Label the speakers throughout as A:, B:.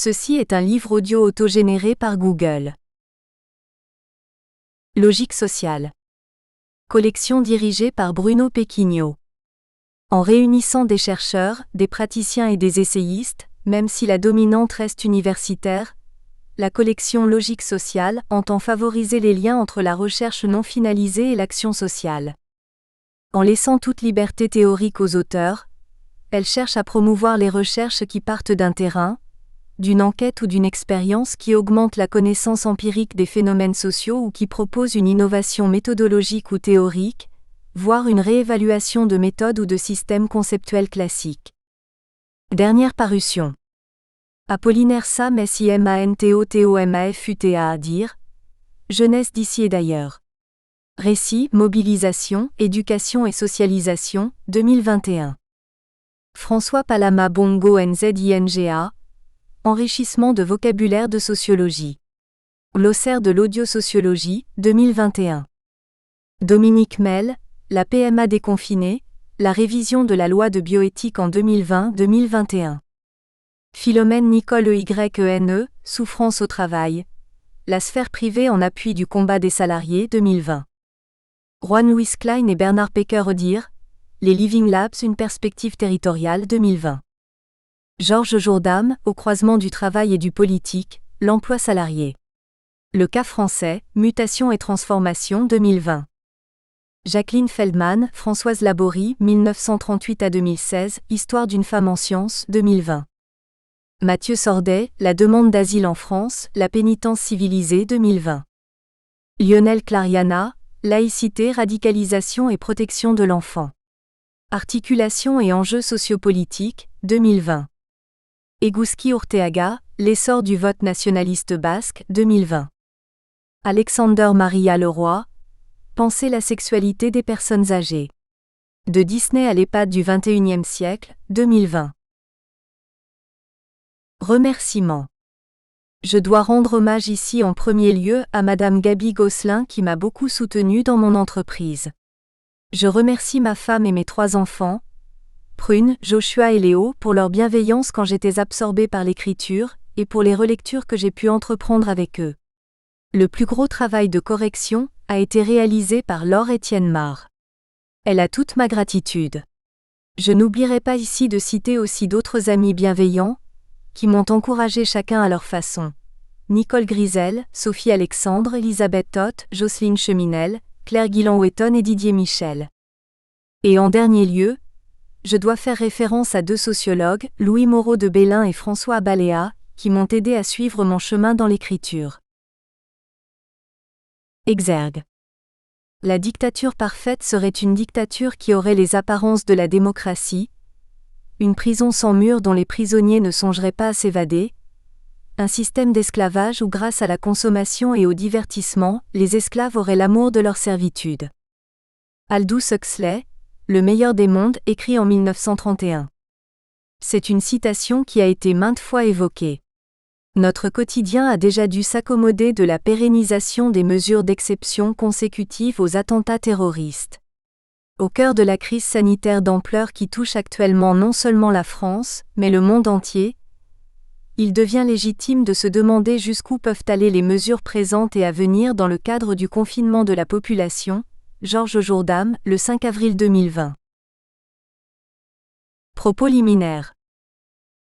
A: Ceci est un livre audio autogénéré par Google. Logique sociale. Collection dirigée par Bruno Pequigno. En réunissant des chercheurs, des praticiens et des essayistes, même si la dominante reste universitaire, la collection Logique sociale entend favoriser les liens entre la recherche non finalisée et l'action sociale. En laissant toute liberté théorique aux auteurs, elle cherche à promouvoir les recherches qui partent d'un terrain, d'une enquête ou d'une expérience qui augmente la connaissance empirique des phénomènes sociaux ou qui propose une innovation méthodologique ou théorique, voire une réévaluation de méthodes ou de systèmes conceptuels classiques. Dernière parution. Apollinaire Sam SimantotomafUTA à dire. Jeunesse d'ici et d'ailleurs. Récit, mobilisation, éducation et socialisation, 2021. François Palama Bongo Nzinga. Enrichissement de vocabulaire de sociologie. Glossaire de l'audiosociologie, 2021. Dominique Mel, la PMA déconfinée, la révision de la loi de bioéthique en 2020-2021. Philomène Nicole EYENE, souffrance au travail. La sphère privée en appui du combat des salariés, 2020. Juan Luis Klein et Bernard Pecker-Odir, les Living Labs, une perspective territoriale, 2020. Georges Jourdam, au croisement du travail et du politique, l'emploi salarié. Le cas français, mutation et transformation, 2020. Jacqueline Feldman, Françoise Laborie, 1938 à 2016, Histoire d'une femme en sciences, 2020. Mathieu Sordet, La demande d'asile en France, la pénitence civilisée, 2020. Lionel Clariana, Laïcité, radicalisation et protection de l'enfant. Articulation et enjeux sociopolitiques, 2020. Eguzki Urteaga, L'essor du vote nationaliste basque, 2020. Alexander Maria Leroy, Penser la sexualité des personnes âgées. De Disney à l'EHPAD du XXIe siècle, 2020. Remerciements. Je dois rendre hommage ici en premier lieu à Madame Gaby Gosselin qui m'a beaucoup soutenue dans mon entreprise. Je remercie ma femme et mes 3 enfants, Prune, Joshua et Léo, pour leur bienveillance quand j'étais absorbée par l'écriture, et pour les relectures que j'ai pu entreprendre avec eux. Le plus gros travail de correction a été réalisé par Laure Étienne Marre. Elle a toute ma gratitude. Je n'oublierai pas ici de citer aussi d'autres amis bienveillants, qui m'ont encouragé chacun à leur façon. Nicole Grisel, Sophie Alexandre, Elisabeth Toth, Jocelyne Cheminel, Claire Guilan-Wetton et Didier Michel. Et en dernier lieu, je dois faire référence à 2 sociologues, Louis Moreau de Bélin et François Abaléa, qui m'ont aidé à suivre mon chemin dans l'écriture. Exergue. La dictature parfaite serait une dictature qui aurait les apparences de la démocratie, une prison sans murs dont les prisonniers ne songeraient pas à s'évader, un système d'esclavage où grâce à la consommation et au divertissement, les esclaves auraient l'amour de leur servitude. Aldous Huxley, Le meilleur des mondes, écrit en 1931. C'est une citation qui a été maintes fois évoquée. Notre quotidien a déjà dû s'accommoder de la pérennisation des mesures d'exception consécutives aux attentats terroristes. Au cœur de la crise sanitaire d'ampleur qui touche actuellement non seulement la France, mais le monde entier, il devient légitime de se demander jusqu'où peuvent aller les mesures présentes et à venir dans le cadre du confinement de la population. Georges Jourdam, le 5 avril 2020. Propos liminaires.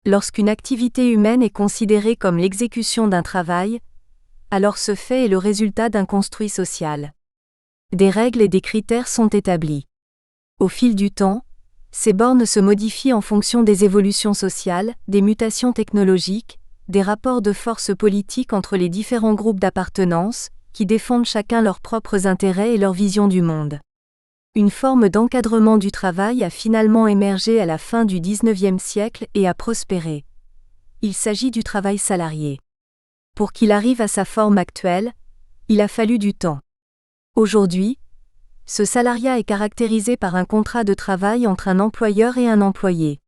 A: Lorsqu'une activité humaine est considérée comme l'exécution d'un travail, alors ce fait est le résultat d'un construit social. Des règles et des critères sont établis. Au fil du temps, ces bornes se modifient en fonction des évolutions sociales, des mutations technologiques, des rapports de force politiques entre les différents groupes d'appartenance, qui défendent chacun leurs propres intérêts et leur vision du monde. Une forme d'encadrement du travail a finalement émergé à la fin du XIXe siècle et a prospéré. Il s'agit du travail salarié. Pour qu'il arrive à sa forme actuelle, il a fallu du temps. Aujourd'hui, ce salariat est caractérisé par un contrat de travail entre un employeur et un employé.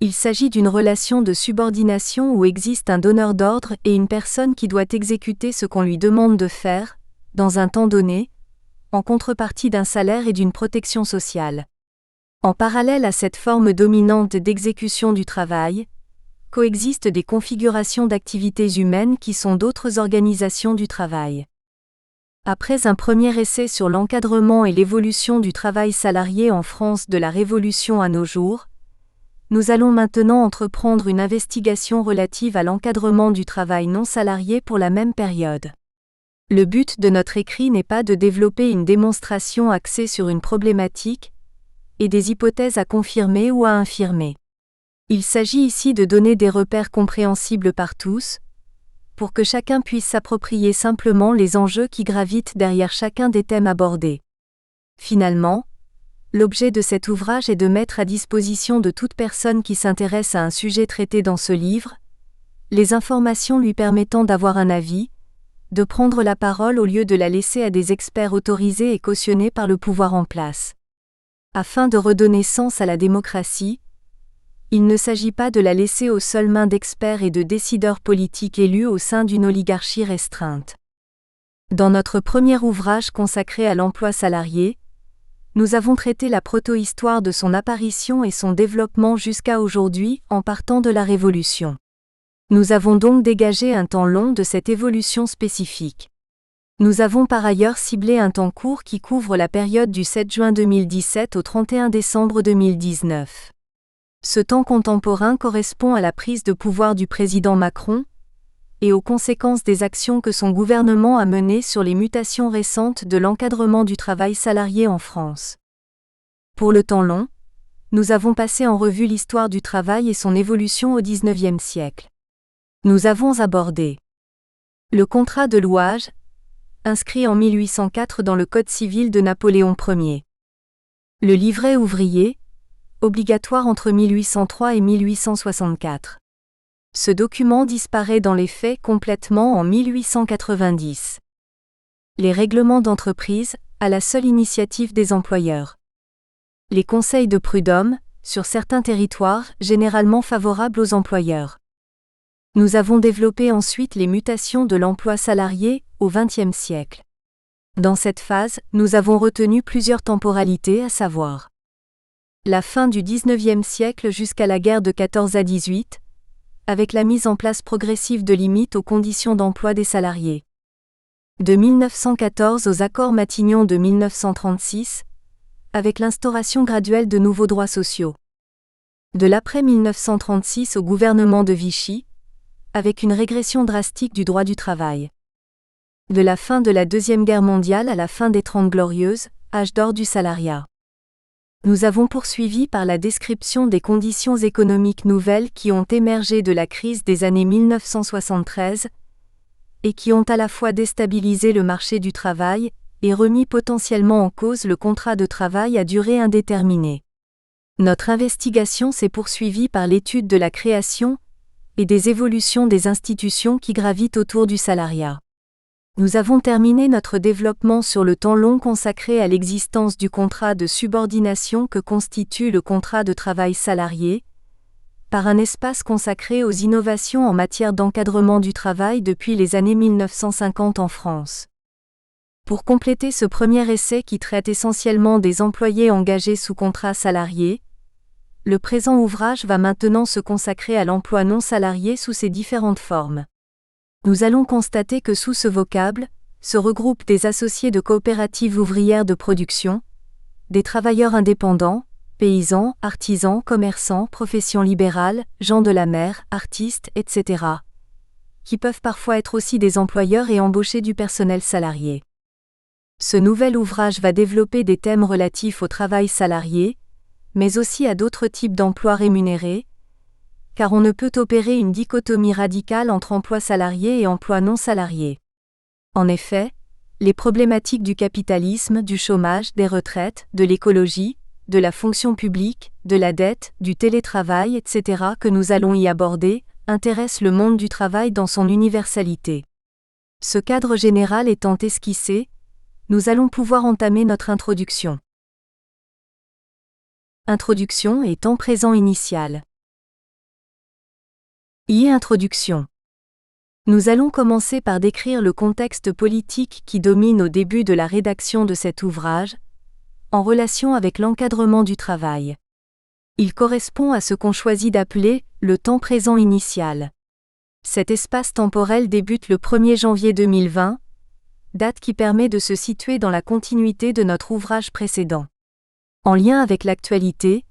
A: Il s'agit d'une relation de subordination où existe un donneur d'ordre et une personne qui doit exécuter ce qu'on lui demande de faire, dans un temps donné, en contrepartie d'un salaire et d'une protection sociale. En parallèle à cette forme dominante d'exécution du travail, coexistent des configurations d'activités humaines qui sont d'autres organisations du travail. Après un premier essai sur l'encadrement et l'évolution du travail salarié en France de la Révolution à nos jours, nous allons maintenant entreprendre une investigation relative à l'encadrement du travail non salarié pour la même période. Le but de notre écrit n'est pas de développer une démonstration axée sur une problématique et des hypothèses à confirmer ou à infirmer. Il s'agit ici de donner des repères compréhensibles par tous, pour que chacun puisse s'approprier simplement les enjeux qui gravitent derrière chacun des thèmes abordés. Finalement, l'objet de cet ouvrage est de mettre à disposition de toute personne qui s'intéresse à un sujet traité dans ce livre, les informations lui permettant d'avoir un avis, de prendre la parole au lieu de la laisser à des experts autorisés et cautionnés par le pouvoir en place. Afin de redonner sens à la démocratie, il ne s'agit pas de la laisser aux seules mains d'experts et de décideurs politiques élus au sein d'une oligarchie restreinte. Dans notre premier ouvrage consacré à l'emploi salarié, nous avons traité la protohistoire de son apparition et son développement jusqu'à aujourd'hui en partant de la Révolution. Nous avons donc dégagé un temps long de cette évolution spécifique. Nous avons par ailleurs ciblé un temps court qui couvre la période du 7 juin 2017 au 31 décembre 2019. Ce temps contemporain correspond à la prise de pouvoir du président Macron et aux conséquences des actions que son gouvernement a menées sur les mutations récentes de l'encadrement du travail salarié en France. Pour le temps long, nous avons passé en revue l'histoire du travail et son évolution au XIXe siècle. Nous avons abordé le contrat de louage, inscrit en 1804 dans le Code civil de Napoléon Ier. Le livret ouvrier, obligatoire entre 1803 et 1864. Ce document disparaît dans les faits complètement en 1890. Les règlements d'entreprise, à la seule initiative des employeurs. Les conseils de prud'homme, sur certains territoires, généralement favorables aux employeurs. Nous avons développé ensuite les mutations de l'emploi salarié au XXe siècle. Dans cette phase, nous avons retenu plusieurs temporalités, à savoir la fin du XIXe siècle jusqu'à la guerre de 14 à 18, avec la mise en place progressive de limites aux conditions d'emploi des salariés. De 1914 aux accords Matignon de 1936, avec l'instauration graduelle de nouveaux droits sociaux. De l'après-1936 au gouvernement de Vichy, avec une régression drastique du droit du travail. De la fin de la Deuxième Guerre mondiale à la fin des Trente Glorieuses, âge d'or du salariat. Nous avons poursuivi par la description des conditions économiques nouvelles qui ont émergé de la crise des années 1973 et qui ont à la fois déstabilisé le marché du travail et remis potentiellement en cause le contrat de travail à durée indéterminée. Notre investigation s'est poursuivie par l'étude de la création et des évolutions des institutions qui gravitent autour du salariat. Nous avons terminé notre développement sur le temps long consacré à l'existence du contrat de subordination que constitue le contrat de travail salarié, par un espace consacré aux innovations en matière d'encadrement du travail depuis les années 1950 en France. Pour compléter ce premier essai qui traite essentiellement des employés engagés sous contrat salarié, le présent ouvrage va maintenant se consacrer à l'emploi non salarié sous ses différentes formes. Nous allons constater que sous ce vocable, se regroupent des associés de coopératives ouvrières de production, des travailleurs indépendants, paysans, artisans, commerçants, professions libérales, gens de la mer, artistes, etc., qui peuvent parfois être aussi des employeurs et embaucher du personnel salarié. Ce nouvel ouvrage va développer des thèmes relatifs au travail salarié, mais aussi à d'autres types d'emplois rémunérés, car on ne peut opérer une dichotomie radicale entre emploi salarié et emploi non salarié. En effet, les problématiques du capitalisme, du chômage, des retraites, de l'écologie, de la fonction publique, de la dette, du télétravail, etc. que nous allons y aborder, intéressent le monde du travail dans son universalité. Ce cadre général étant esquissé, nous allons pouvoir entamer notre introduction. Introduction et temps présent initial. Introduction. Nous allons commencer par décrire le contexte politique qui domine au début de la rédaction de cet ouvrage, en relation avec l'encadrement du travail. Il correspond à ce qu'on choisit d'appeler le temps présent initial. Cet espace temporel débute le 1er janvier 2020, date qui permet de se situer dans la continuité de notre ouvrage précédent. En lien avec l'actualité,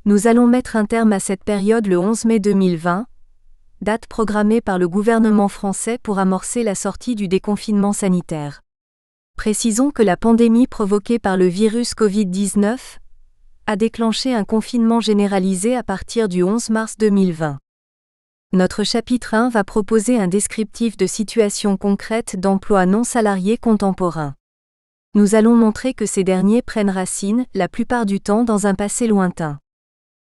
A: nous allons mettre un terme à cette période le 11 mai 2020, date programmée par le gouvernement français pour amorcer la sortie du déconfinement sanitaire. Précisons que la pandémie provoquée par le virus Covid-19 a déclenché un confinement généralisé à partir du 11 mars 2020. Notre chapitre 1 va proposer un descriptif de situations concrètes d'emplois non salariés contemporains. Nous allons montrer que ces derniers prennent racine, la plupart du temps dans un passé lointain.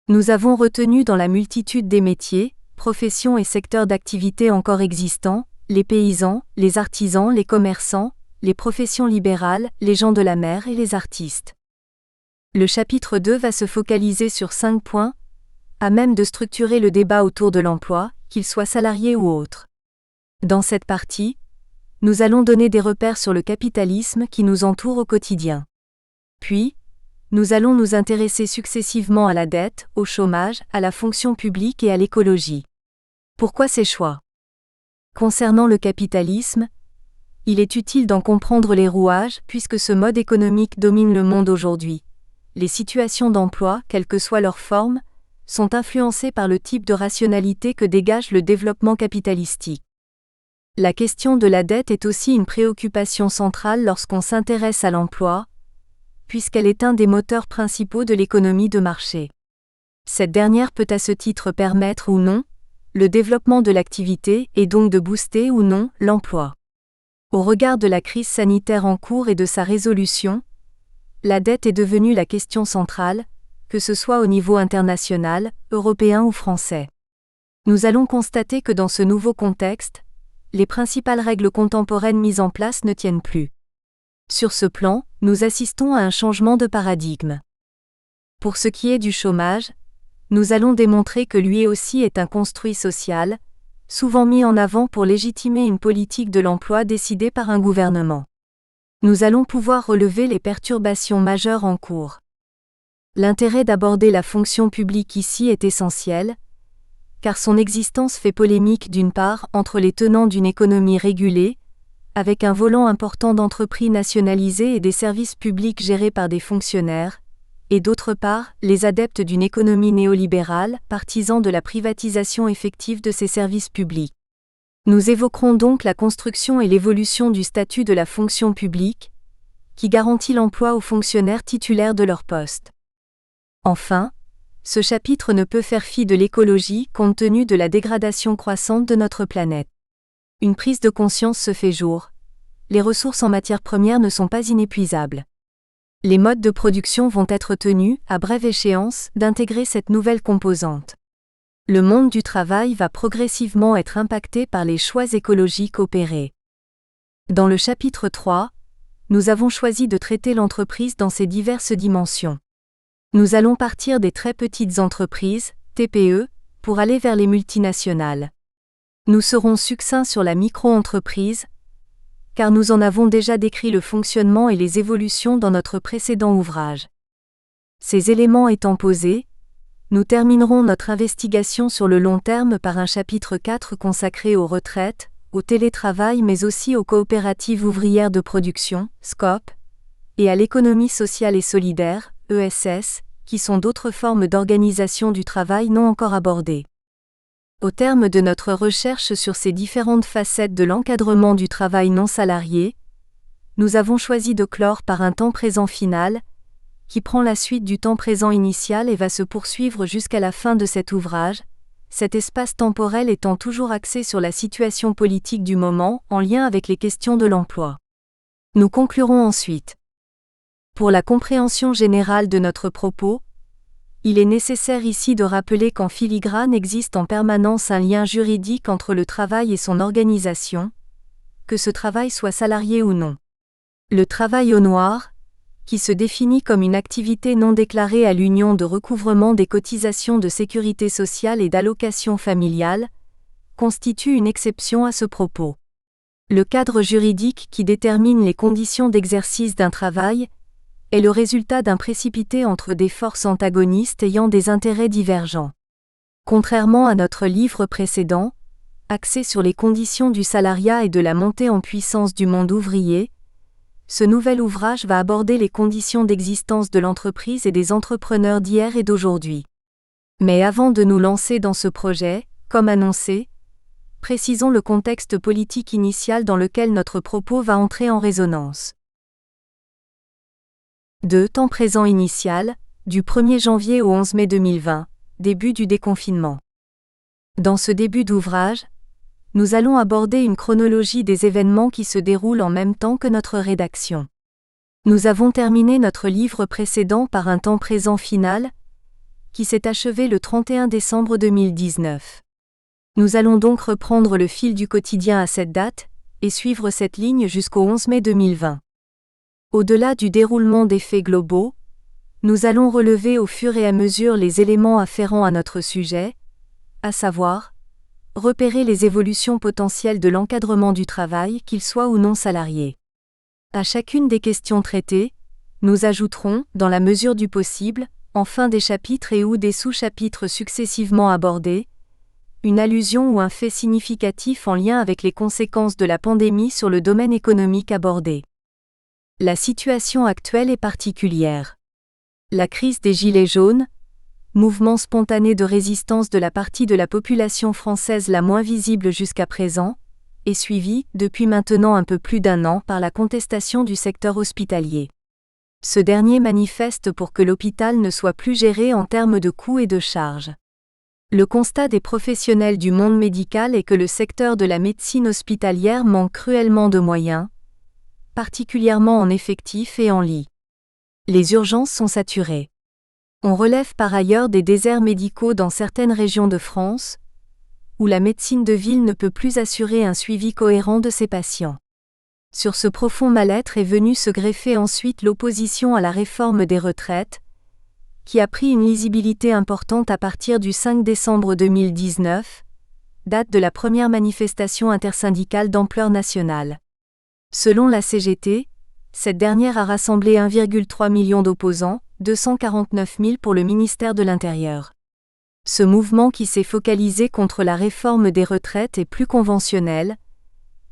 A: Nous avons retenu dans la multitude des métiers, professions et secteurs d'activité encore existants, les paysans, les artisans, les commerçants, les professions libérales, les gens de la mer et les artistes. Le chapitre 2 va se focaliser sur 5 points, à même de structurer le débat autour de l'emploi, qu'il soit salarié ou autre. Dans cette partie, nous allons donner des repères sur le capitalisme qui nous entoure au quotidien. Puis, nous allons nous intéresser successivement à la dette, au chômage, à la fonction publique et à l'écologie. Pourquoi ces choix ? Concernant le capitalisme, il est utile d'en comprendre les rouages puisque ce mode économique domine le monde aujourd'hui. Les situations d'emploi, quelle que soit leur forme, sont influencées par le type de rationalité que dégage le développement capitalistique. La question de la dette est aussi une préoccupation centrale lorsqu'on s'intéresse à l'emploi, puisqu'elle est un des moteurs principaux de l'économie de marché. Cette dernière peut à ce titre permettre ou non le développement de l'activité et donc de booster ou non l'emploi. Au regard de la crise sanitaire en cours et de sa résolution, la dette est devenue la question centrale, que ce soit au niveau international, européen ou français. Nous allons constater que dans ce nouveau contexte, les principales règles contemporaines mises en place ne tiennent plus. Sur ce plan, nous assistons à un changement de paradigme. Pour ce qui est du chômage, nous allons démontrer que lui aussi est un construit social, souvent mis en avant pour légitimer une politique de l'emploi décidée par un gouvernement. Nous allons pouvoir relever les perturbations majeures en cours. L'intérêt d'aborder la fonction publique ici est essentiel, car son existence fait polémique d'une part entre les tenants d'une économie régulée, avec un volant important d'entreprises nationalisées et des services publics gérés par des fonctionnaires, et d'autre part, les adeptes d'une économie néolibérale, partisans de la privatisation effective de ces services publics. Nous évoquerons donc la construction et l'évolution du statut de la fonction publique, qui garantit l'emploi aux fonctionnaires titulaires de leur poste. Enfin, ce chapitre ne peut faire fi de l'écologie compte tenu de la dégradation croissante de notre planète. Une prise de conscience se fait jour. Les ressources en matières premières ne sont pas inépuisables. Les modes de production vont être tenus, à brève échéance, d'intégrer cette nouvelle composante. Le monde du travail va progressivement être impacté par les choix écologiques opérés. Dans le chapitre 3, nous avons choisi de traiter l'entreprise dans ses diverses dimensions. Nous allons partir des très petites entreprises, TPE, pour aller vers les multinationales. Nous serons succincts sur la micro-entreprise, car nous en avons déjà décrit le fonctionnement et les évolutions dans notre précédent ouvrage. Ces éléments étant posés, nous terminerons notre investigation sur le long terme par un chapitre 4 consacré aux retraites, au télétravail mais aussi aux coopératives ouvrières de production, SCOP, et à l'économie sociale et solidaire, ESS, qui sont d'autres formes d'organisation du travail non encore abordées. Au terme de notre recherche sur ces différentes facettes de l'encadrement du travail non salarié, nous avons choisi de clore par un temps présent final, qui prend la suite du temps présent initial et va se poursuivre jusqu'à la fin de cet ouvrage, cet espace temporel étant toujours axé sur la situation politique du moment en lien avec les questions de l'emploi. Nous conclurons ensuite. Pour la compréhension générale de notre propos, il est nécessaire ici de rappeler qu'en filigrane existe en permanence un lien juridique entre le travail et son organisation, que ce travail soit salarié ou non. Le travail au noir, qui se définit comme une activité non déclarée à l'Union de recouvrement des cotisations de sécurité sociale et d'allocations familiales, constitue une exception à ce propos. Le cadre juridique qui détermine les conditions d'exercice d'un travail est le résultat d'un précipité entre des forces antagonistes ayant des intérêts divergents. Contrairement à notre livre précédent, axé sur les conditions du salariat et de la montée en puissance du monde ouvrier, ce nouvel ouvrage va aborder les conditions d'existence de l'entreprise et des entrepreneurs d'hier et d'aujourd'hui. Mais avant de nous lancer dans ce projet, comme annoncé, précisons le contexte politique initial dans lequel notre propos va entrer en résonance. Temps présent initial, du 1er janvier au 11 mai 2020, début du déconfinement. Dans ce début d'ouvrage, nous allons aborder une chronologie des événements qui se déroulent en même temps que notre rédaction. Nous avons terminé notre livre précédent par un temps présent final, qui s'est achevé le 31 décembre 2019. Nous allons donc reprendre le fil du quotidien à cette date, et suivre cette ligne jusqu'au 11 mai 2020. Au-delà du déroulement des faits globaux, nous allons relever au fur et à mesure les éléments afférents à notre sujet, à savoir, repérer les évolutions potentielles de l'encadrement du travail, qu'il soit ou non salarié. À chacune des questions traitées, nous ajouterons, dans la mesure du possible, en fin des chapitres et ou des sous-chapitres successivement abordés, une allusion ou un fait significatif en lien avec les conséquences de la pandémie sur le domaine économique abordé. La situation actuelle est particulière. La crise des Gilets jaunes, mouvement spontané de résistance de la partie de la population française la moins visible jusqu'à présent, est suivie, depuis maintenant un peu plus d'un an, par la contestation du secteur hospitalier. Ce dernier manifeste pour que l'hôpital ne soit plus géré en termes de coûts et de charges. Le constat des professionnels du monde médical est que le secteur de la médecine hospitalière manque cruellement de moyens, particulièrement en effectifs et en lits. Les urgences sont saturées. On relève par ailleurs des déserts médicaux dans certaines régions de France, où la médecine de ville ne peut plus assurer un suivi cohérent de ses patients. Sur ce profond mal-être est venue se greffer ensuite l'opposition à la réforme des retraites, qui a pris une lisibilité importante à partir du 5 décembre 2019, date de la première manifestation intersyndicale d'ampleur nationale. Selon la CGT, cette dernière a rassemblé 1,3 million d'opposants, 249 000 pour le ministère de l'Intérieur. Ce mouvement qui s'est focalisé contre la réforme des retraites est plus conventionnel,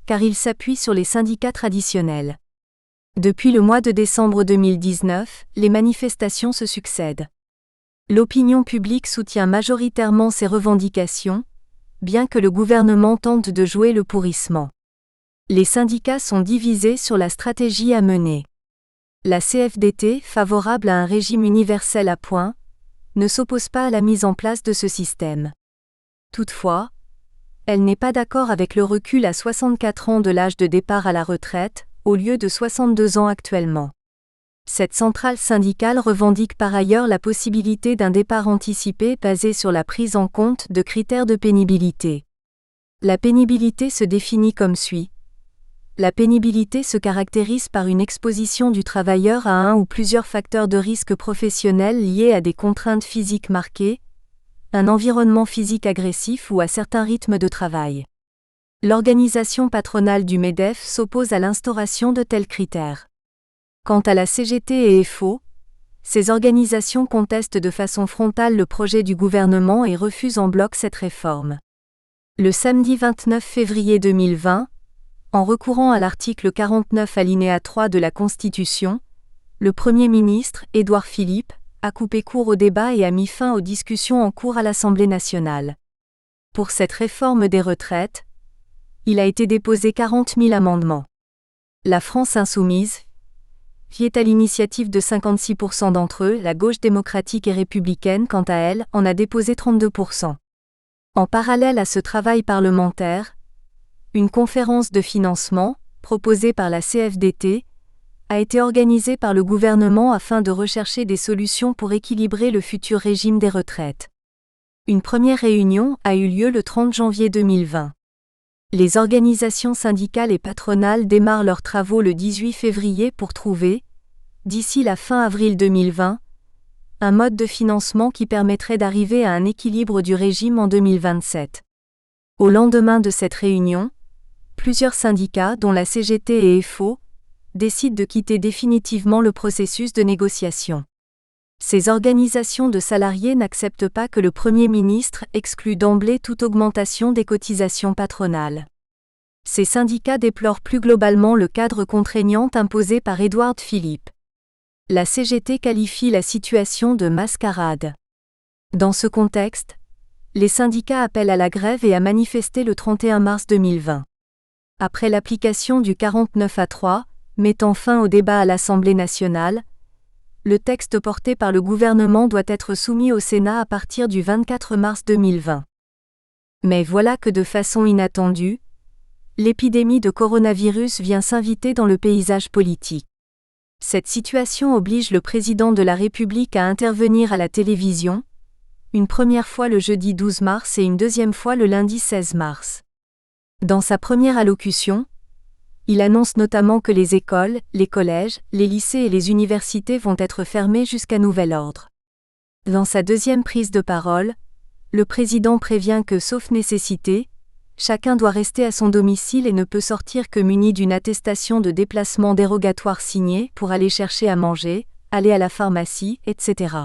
A: car il s'appuie sur les syndicats traditionnels. Depuis le mois de décembre 2019, les manifestations se succèdent. L'opinion publique soutient majoritairement ces revendications, bien que le gouvernement tente de jouer le pourrissement. Les syndicats sont divisés sur la stratégie à mener. La CFDT, favorable à un régime universel à points, ne s'oppose pas à la mise en place de ce système. Toutefois, elle n'est pas d'accord avec le recul à 64 ans de l'âge de départ à la retraite, au lieu de 62 ans actuellement. Cette centrale syndicale revendique par ailleurs la possibilité d'un départ anticipé basé sur la prise en compte de critères de pénibilité. La pénibilité se définit comme suit. La pénibilité se caractérise par une exposition du travailleur à un ou plusieurs facteurs de risque professionnels liés à des contraintes physiques marquées, un environnement physique agressif ou à certains rythmes de travail. L'organisation patronale du MEDEF s'oppose à l'instauration de tels critères. Quant à la CGT et FO, ces organisations contestent de façon frontale le projet du gouvernement et refusent en bloc cette réforme. Le samedi 29 février 2020, en recourant à l'article 49 alinéa 3 de la Constitution, le Premier ministre, Édouard Philippe, a coupé court au débat et a mis fin aux discussions en cours à l'Assemblée nationale. Pour cette réforme des retraites, il a été déposé 40 000 amendements. La France insoumise, qui est à l'initiative de 56% d'entre eux, la gauche démocratique et républicaine, quant à elle, en a déposé 32%. En parallèle à ce travail parlementaire, une conférence de financement, proposée par la CFDT, a été organisée par le gouvernement afin de rechercher des solutions pour équilibrer le futur régime des retraites. Une première réunion a eu lieu le 30 janvier 2020. Les organisations syndicales et patronales démarrent leurs travaux le 18 février pour trouver, d'ici la fin avril 2020, un mode de financement qui permettrait d'arriver à un équilibre du régime en 2027. Au lendemain de cette réunion, plusieurs syndicats, dont la CGT et FO, décident de quitter définitivement le processus de négociation. Ces organisations de salariés n'acceptent pas que le Premier ministre exclue d'emblée toute augmentation des cotisations patronales. Ces syndicats déplorent plus globalement le cadre contraignant imposé par Édouard Philippe. La CGT qualifie la situation de mascarade. Dans ce contexte, les syndicats appellent à la grève et à manifester le 31 mars 2020. Après l'application du 49-3, mettant fin au débat à l'Assemblée nationale, le texte porté par le gouvernement doit être soumis au Sénat à partir du 24 mars 2020. Mais voilà que de façon inattendue, l'épidémie de coronavirus vient s'inviter dans le paysage politique. Cette situation oblige le président de la République à intervenir à la télévision, une première fois le jeudi 12 mars et une deuxième fois le lundi 16 mars. Dans sa première allocution, il annonce notamment que les écoles, les collèges, les lycées et les universités vont être fermés jusqu'à nouvel ordre. Dans sa deuxième prise de parole, le président prévient que, sauf nécessité, chacun doit rester à son domicile et ne peut sortir que muni d'une attestation de déplacement dérogatoire signée pour aller chercher à manger, aller à la pharmacie, etc.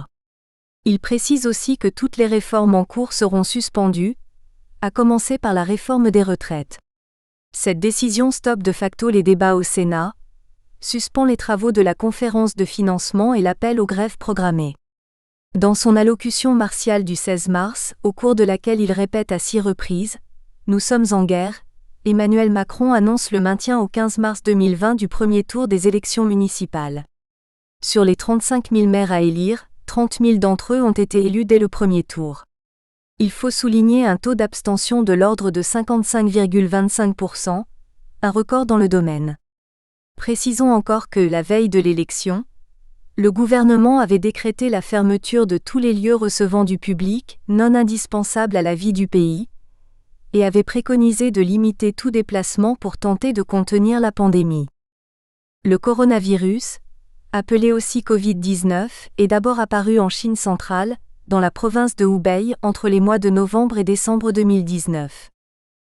A: Il précise aussi que toutes les réformes en cours seront suspendues, à commencer par la réforme des retraites. Cette décision stoppe de facto les débats au Sénat, suspend les travaux de la conférence de financement et l'appel aux grèves programmées. Dans son allocution martiale du 16 mars, au cours de laquelle il répète à 6 reprises « Nous sommes en guerre », Emmanuel Macron annonce le maintien au 15 mars 2020 du premier tour des élections municipales. Sur les 35 000 maires à élire, 30 000 d'entre eux ont été élus dès le premier tour. Il faut souligner un taux d'abstention de l'ordre de 55,25%, un record dans le domaine. Précisons encore que, la veille de l'élection, le gouvernement avait décrété la fermeture de tous les lieux recevant du public, non indispensables à la vie du pays, et avait préconisé de limiter tout déplacement pour tenter de contenir la pandémie. Le coronavirus, appelé aussi Covid-19, est d'abord apparu en Chine centrale, dans la province de Hubei, entre les mois de novembre et décembre 2019.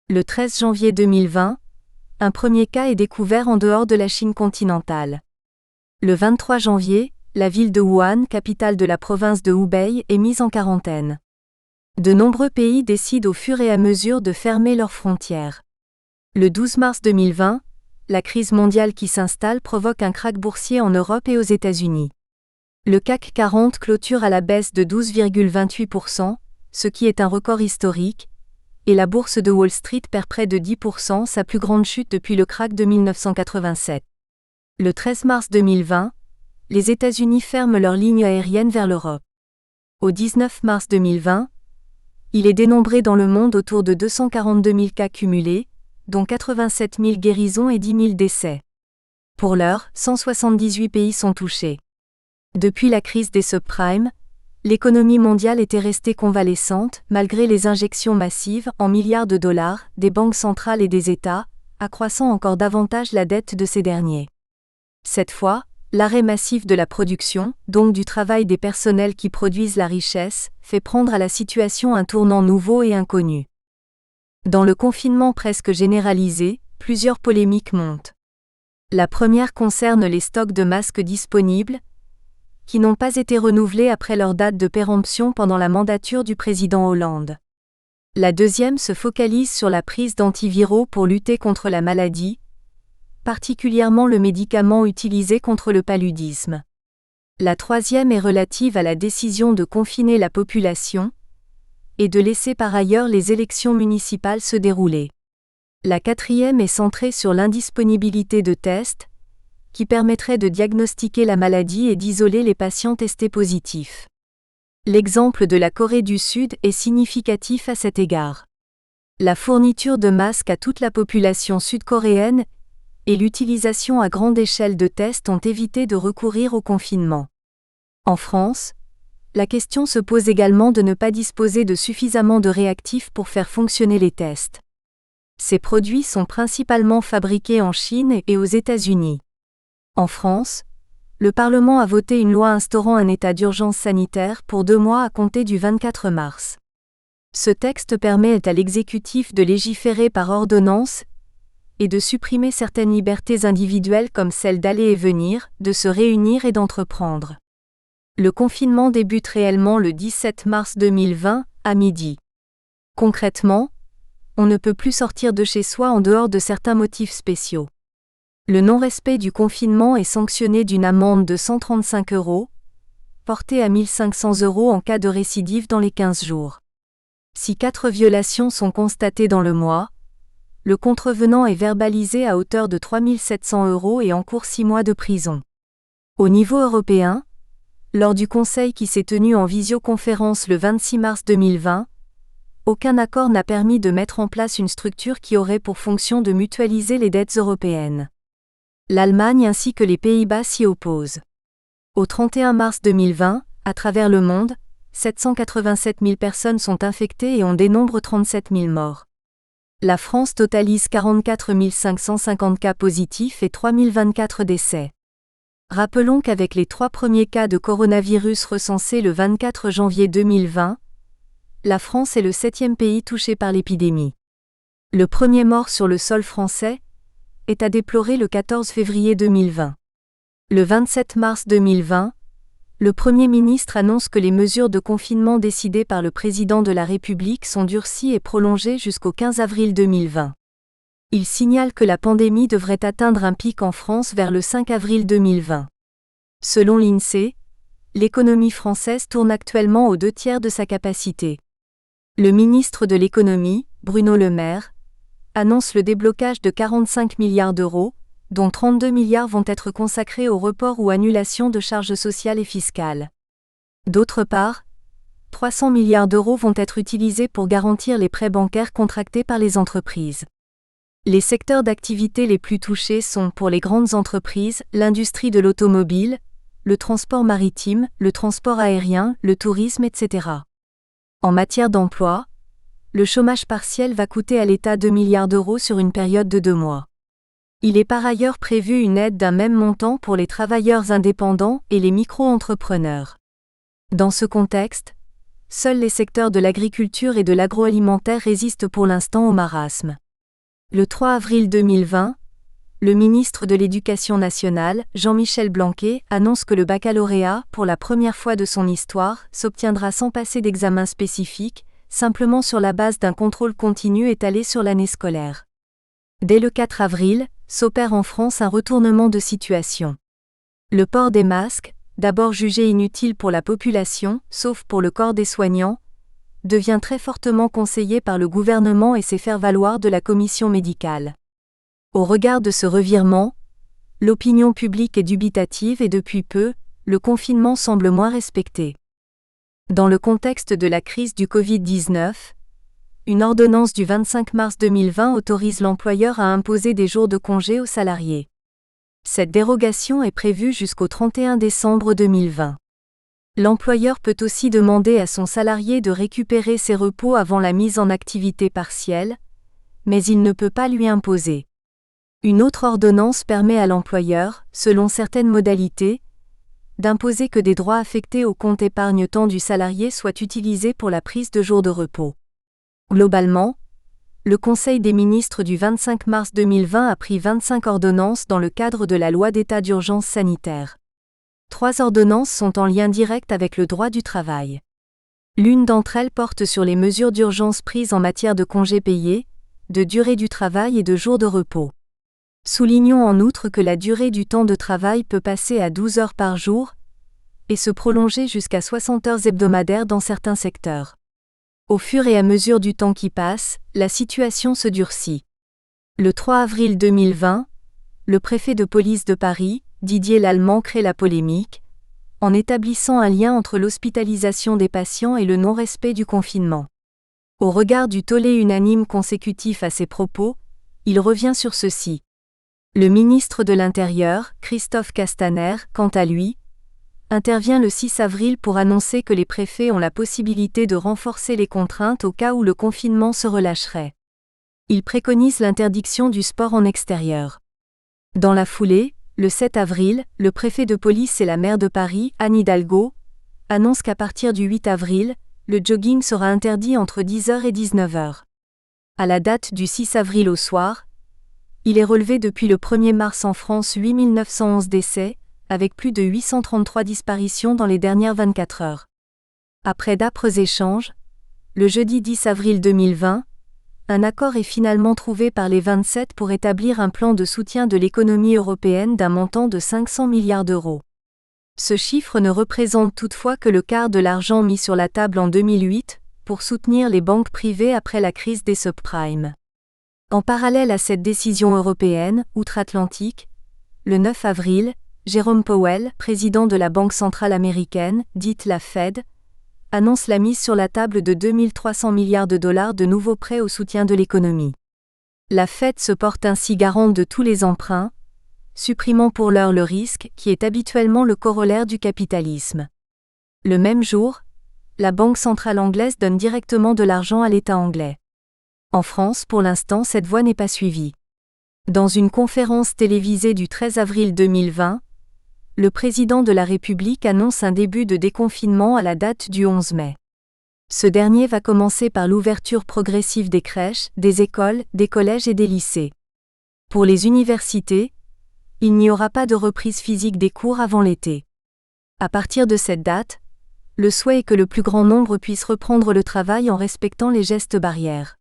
A: Le 13 janvier 2020, un premier cas est découvert en dehors de la Chine continentale. Le 23 janvier, la ville de Wuhan, capitale de la province de Hubei, est mise en quarantaine. De nombreux pays décident au fur et à mesure de fermer leurs frontières. Le 12 mars 2020, la crise mondiale qui s'installe provoque un krach boursier en Europe et aux États-Unis. Le CAC 40 clôture à la baisse de 12,28%, ce qui est un record historique, et la bourse de Wall Street perd près de 10%, sa plus grande chute depuis le krach de 1987. Le 13 mars 2020, les États-Unis ferment leurs lignes aériennes vers l'Europe. Au 19 mars 2020, il est dénombré dans le monde autour de 242 000 cas cumulés, dont 87 000 guérisons et 10 000 décès. Pour l'heure, 178 pays sont touchés. Depuis la crise des subprimes, l'économie mondiale était restée convalescente, malgré les injections massives, en milliards de dollars, des banques centrales et des États, accroissant encore davantage la dette de ces derniers. Cette fois, l'arrêt massif de la production, donc du travail des personnels qui produisent la richesse, fait prendre à la situation un tournant nouveau et inconnu. Dans le confinement presque généralisé, plusieurs polémiques montent. La première concerne les stocks de masques disponibles, qui n'ont pas été renouvelés après leur date de péremption pendant la mandature du président Hollande. La deuxième se focalise sur la prise d'antiviraux pour lutter contre la maladie, particulièrement le médicament utilisé contre le paludisme. La troisième est relative à la décision de confiner la population et de laisser par ailleurs les élections municipales se dérouler. La quatrième est centrée sur l'indisponibilité de tests, qui permettrait de diagnostiquer la maladie et d'isoler les patients testés positifs. L'exemple de la Corée du Sud est significatif à cet égard. La fourniture de masques à toute la population sud-coréenne et l'utilisation à grande échelle de tests ont évité de recourir au confinement. En France, la question se pose également de ne pas disposer de suffisamment de réactifs pour faire fonctionner les tests. Ces produits sont principalement fabriqués en Chine et aux États-Unis. En France, le Parlement a voté une loi instaurant un état d'urgence sanitaire pour 2 mois à compter du 24 mars. Ce texte permet à l'exécutif de légiférer par ordonnance et de supprimer certaines libertés individuelles comme celle d'aller et venir, de se réunir et d'entreprendre. Le confinement débute réellement le 17 mars 2020, à midi. Concrètement, on ne peut plus sortir de chez soi en dehors de certains motifs spéciaux. Le non-respect du confinement est sanctionné d'une amende de 135 €, portée à 1 500 € en cas de récidive dans les 15 jours. Si 4 violations sont constatées dans le mois, le contrevenant est verbalisé à hauteur de 3 700 € et encourt 6 mois de prison. Au niveau européen, lors du Conseil qui s'est tenu en visioconférence le 26 mars 2020, aucun accord n'a permis de mettre en place une structure qui aurait pour fonction de mutualiser les dettes européennes. L'Allemagne ainsi que les Pays-Bas s'y opposent. Au 31 mars 2020, à travers le monde, 787 000 personnes sont infectées et on dénombre 37 000 morts. La France totalise 44 550 cas positifs et 3 024 décès. Rappelons qu'avec les 3 premiers cas de coronavirus recensés le 24 janvier 2020, la France est le 7e pays touché par l'épidémie. Le premier mort sur le sol français est à déplorer le 14 février 2020. Le 27 mars 2020, le Premier ministre annonce que les mesures de confinement décidées par le président de la République sont durcies et prolongées jusqu'au 15 avril 2020. Il signale que la pandémie devrait atteindre un pic en France vers le 5 avril 2020. Selon l'INSEE, l'économie française tourne actuellement aux 2/3 de sa capacité. Le ministre de l'économie, Bruno Le Maire, annonce le déblocage de 45 milliards d'euros, dont 32 milliards vont être consacrés au report ou annulation de charges sociales et fiscales. D'autre part, 300 milliards d'euros vont être utilisés pour garantir les prêts bancaires contractés par les entreprises. Les secteurs d'activité les plus touchés sont, pour les grandes entreprises, l'industrie de l'automobile, le transport maritime, le transport aérien, le tourisme, etc. En matière d'emploi, le chômage partiel va coûter à l'État 2 milliards d'euros sur une période de 2 mois. Il est par ailleurs prévu une aide d'un même montant pour les travailleurs indépendants et les micro-entrepreneurs. Dans ce contexte, seuls les secteurs de l'agriculture et de l'agroalimentaire résistent pour l'instant au marasme. Le 3 avril 2020, le ministre de l'Éducation nationale, Jean-Michel Blanquer, annonce que le baccalauréat, pour la première fois de son histoire, s'obtiendra sans passer d'examen spécifique, simplement sur la base d'un contrôle continu étalé sur l'année scolaire. Dès le 4 avril, s'opère en France un retournement de situation. Le port des masques, d'abord jugé inutile pour la population, sauf pour le corps des soignants, devient très fortement conseillé par le gouvernement et ses faire-valoir de la commission médicale. Au regard de ce revirement, l'opinion publique est dubitative et depuis peu, le confinement semble moins respecté. Dans le contexte de la crise du Covid-19, une ordonnance du 25 mars 2020 autorise l'employeur à imposer des jours de congé aux salariés. Cette dérogation est prévue jusqu'au 31 décembre 2020. L'employeur peut aussi demander à son salarié de récupérer ses repos avant la mise en activité partielle, mais il ne peut pas lui imposer. Une autre ordonnance permet à l'employeur, selon certaines modalités, d'imposer que des droits affectés au compte épargne-temps du salarié soient utilisés pour la prise de jours de repos. Globalement, le Conseil des ministres du 25 mars 2020 a pris 25 ordonnances dans le cadre de la loi d'état d'urgence sanitaire. 3 ordonnances sont en lien direct avec le droit du travail. L'une d'entre elles porte sur les mesures d'urgence prises en matière de congés payés, de durée du travail et de jours de repos. Soulignons en outre que la durée du temps de travail peut passer à 12 heures par jour et se prolonger jusqu'à 60 heures hebdomadaires dans certains secteurs. Au fur et à mesure du temps qui passe, la situation se durcit. Le 3 avril 2020, le préfet de police de Paris, Didier Lallement, crée la polémique, en établissant un lien entre l'hospitalisation des patients et le non-respect du confinement. Au regard du tollé unanime consécutif à ces propos, il revient sur ceci. Le ministre de l'Intérieur, Christophe Castaner, quant à lui, intervient le 6 avril pour annoncer que les préfets ont la possibilité de renforcer les contraintes au cas où le confinement se relâcherait. Il préconise l'interdiction du sport en extérieur. Dans la foulée, le 7 avril, le préfet de police et la maire de Paris, Anne Hidalgo, annoncent qu'à partir du 8 avril, le jogging sera interdit entre 10h et 19h. À la date du 6 avril au soir, Il est relevé depuis le 1er mars en France 8 911 décès, avec plus de 833 disparitions dans les dernières 24 heures. Après d'âpres échanges, le jeudi 10 avril 2020, un accord est finalement trouvé par les 27 pour établir un plan de soutien de l'économie européenne d'un montant de 500 milliards d'euros. Ce chiffre ne représente toutefois que le quart de l'argent mis sur la table en 2008 pour soutenir les banques privées après la crise des subprimes. En parallèle à cette décision européenne, outre-Atlantique, le 9 avril, Jérôme Powell, président de la Banque centrale américaine, dite la Fed, annonce la mise sur la table de 2300 milliards de dollars de nouveaux prêts au soutien de l'économie. La Fed se porte ainsi garante de tous les emprunts, supprimant pour l'heure le risque qui est habituellement le corollaire du capitalisme. Le même jour, la Banque centrale anglaise donne directement de l'argent à l'État anglais. En France, pour l'instant, cette voie n'est pas suivie. Dans une conférence télévisée du 13 avril 2020, le président de la République annonce un début de déconfinement à la date du 11 mai. Ce dernier va commencer par l'ouverture progressive des crèches, des écoles, des collèges et des lycées. Pour les universités, il n'y aura pas de reprise physique des cours avant l'été. À partir de cette date, le souhait est que le plus grand nombre puisse reprendre le travail en respectant les gestes barrières.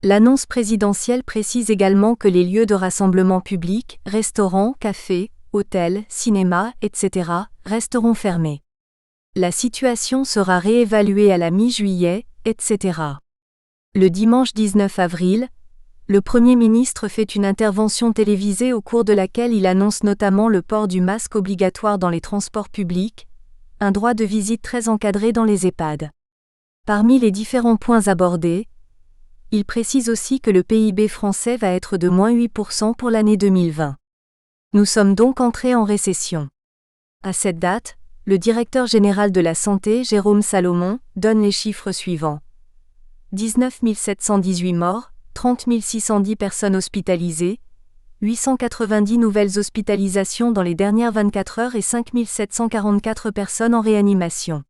A: L'annonce présidentielle précise également que les lieux de rassemblement publics, restaurants, cafés, hôtels, cinémas, etc., resteront fermés. La situation sera réévaluée à la mi-juillet, etc. Le dimanche 19 avril, le Premier ministre fait une intervention télévisée au cours de laquelle il annonce notamment le port du masque obligatoire dans les transports publics, un droit de visite très encadré dans les EHPAD. Parmi les différents points abordés, il précise aussi que le PIB français va être de -8% pour l'année 2020. Nous sommes donc entrés en récession. À cette date, le directeur général de la Santé, Jérôme Salomon, donne les chiffres suivants. 19 718 morts, 30 610 personnes hospitalisées, 890 nouvelles hospitalisations dans les dernières 24 heures et 5 744 personnes en réanimation.